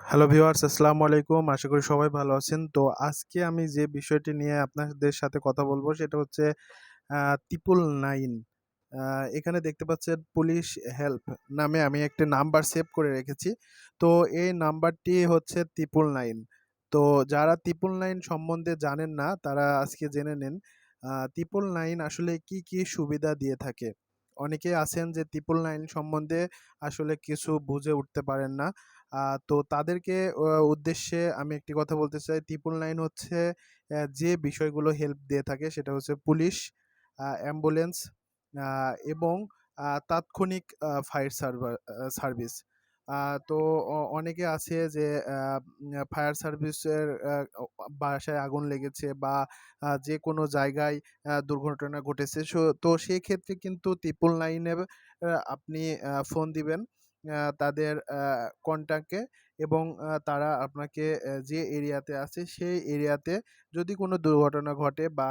Hello viewers, আসসালামু আলাইকুম। আশা করি সবাই ভালো আছেন। তো আজকে আমি যে বিষয়টি নিয়ে আপনাদের সাথে কথা বলবো সেটা হচ্ছে 999। এখানে দেখতে পাচ্ছেন পুলিশ হেল্প নামে আমি একটা নাম্বার সেভ করে রেখেছি। তো এই নাম্বারটি হচ্ছে 999। তো যারা 999 সম্বন্ধে জানেন না তারা আজকে জেনে নেন 999 আসলে কি সুবিধা দিয়ে থাকে। অনেকেই আছেন যে 999 সম্বন্ধে আসলে কিছু বুঝে উঠতে পারেন না। তো তাদেরকে উদ্দেশ্যে আমি একটি কথা বলতে চাই। 999 হচ্ছে যে বিষয়গুলো হেল্প দিয়ে থাকে সেটা হচ্ছে পুলিশ, অ্যাম্বুলেন্স আ এবং তাৎক্ষণিক ফায়ার সার্ভিস। তো অনেকে আছে যে ফায়ার সার্ভিসের বাসায় আগুন লেগেছে বা যেকোনো জায়গায় দুর্ঘটনা ঘটেছে। তো সেক্ষেত্রে কিন্তু 999 এ আপনি ফোন দিবেন তাদের কন্ট্যাক্টে এবং তারা আপনাকে যে এরিয়াতে আছে সেই এরিয়াতে যদি কোনো দুর্ঘটনা ঘটে বা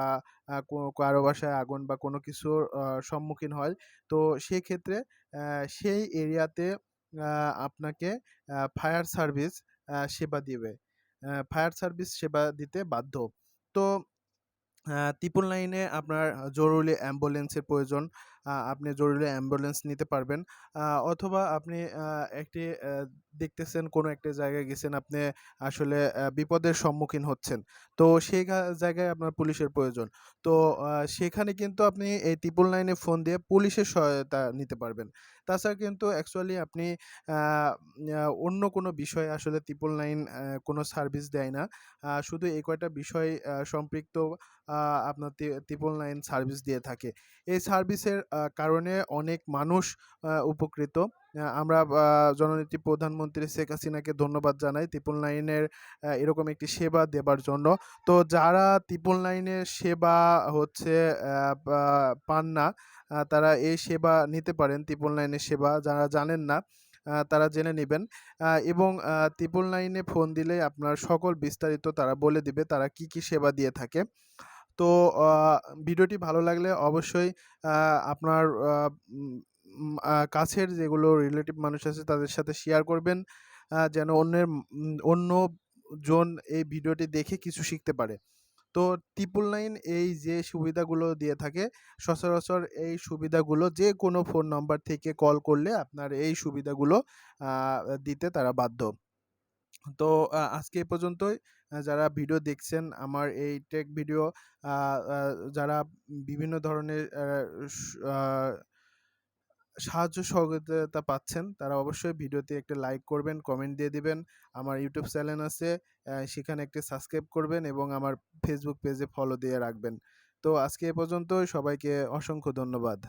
কারো বাসায় আগুন বা কোনো কিছুর সম্মুখীন হয়, তো সেক্ষেত্রে সেই এরিয়াতে আ আপনাকে ফায়ার সার্ভিস ফায়ার সার্ভিস সেবা দিতে বাধ্য। তো 999 এ আপনার জরুরি অ্যাম্বুলেন্সের প্রয়োজন। আপনি জরুরি অ্যাম্বুলেন্স নিতে পারবেন। অথবা আপনি একটি দেখতেছেন কোনো একটা জায়গায় গেছেন, আপনি আসলে বিপদের সম্মুখীন হচ্ছেন। তো সেই জায়গায় আপনার পুলিশের প্রয়োজন। তো সেখানে কিন্তু আপনি এই 999 এ ফোন দিয়ে পুলিশের সহায়তা নিতে পারবেন। তাছাড়া কিন্তু অ্যাকচুয়ালি আপনি আ অন্য কোনো বিষয়ে আসলে 999 কোনো সার্ভিস দেয় না। শুধু এই কয়টা বিষয় সম্পৃক্ত আ আপনার 999 সার্ভিস দিয়ে থাকে। এই সার্ভিসের কারণে অনেক মানুষ উপকৃত। আমরা জননেত্রী প্রধানমন্ত্রী শেখ হাসিনাকে ধন্যবাদ জানাই 999 এর এরকম একটি সেবা দেবার জন্য। তো যারা 999 এর সেবা হচ্ছে বা পান না, তারা এই সেবা নিতে পারেন 999 এর সেবা। যারা জানেন না তারা জেনে নিবেন। এবং 999 এ ফোন দিলে আপনার সকল বিস্তারিত তারা বলে দিবে তারা কি সেবা দিয়ে থাকে। তো আ ভিডিওটি ভালো লাগলে অবশ্যই আ আপনার আ উম উম আ কাছের যেগুলো রিলেটিভ মানুষ আছে তাদের সাথে শেয়ার করবেন। যেন অন্যজন এই ভিডিওটি দেখে কিছু শিখতে পারে। তো 999 এই যে সুবিধাগুলো দিয়ে থাকে, সচরাচর এই সুবিধাগুলো যেকোনো ফোন নাম্বার থেকে কল করলে আপনার এই সুবিধাগুলো আ দিতে তারা বাধ্য। তো আজকে এ পর্যন্তই। যারা ভিডিও দেখছেন আমার এই টেক ভিডিও আ আ যারা বিভিন্ন ধরনের স আ সাহায্য সহযোগিতা পাচ্ছেন তারা অবশ্যই ভিডিওতে একটা লাইক করবেন, কমেন্ট দিয়ে দিবেন। আমার YouTube চ্যানেল আছে, সেখানে একটি সাবস্ক্রাইব করবেন এবং আমার Facebook পেজে ফলো দিয়ে রাখবেন। তো আজকে এ পর্যন্তই। সবাইকে অসংখ্য ধন্যবাদ।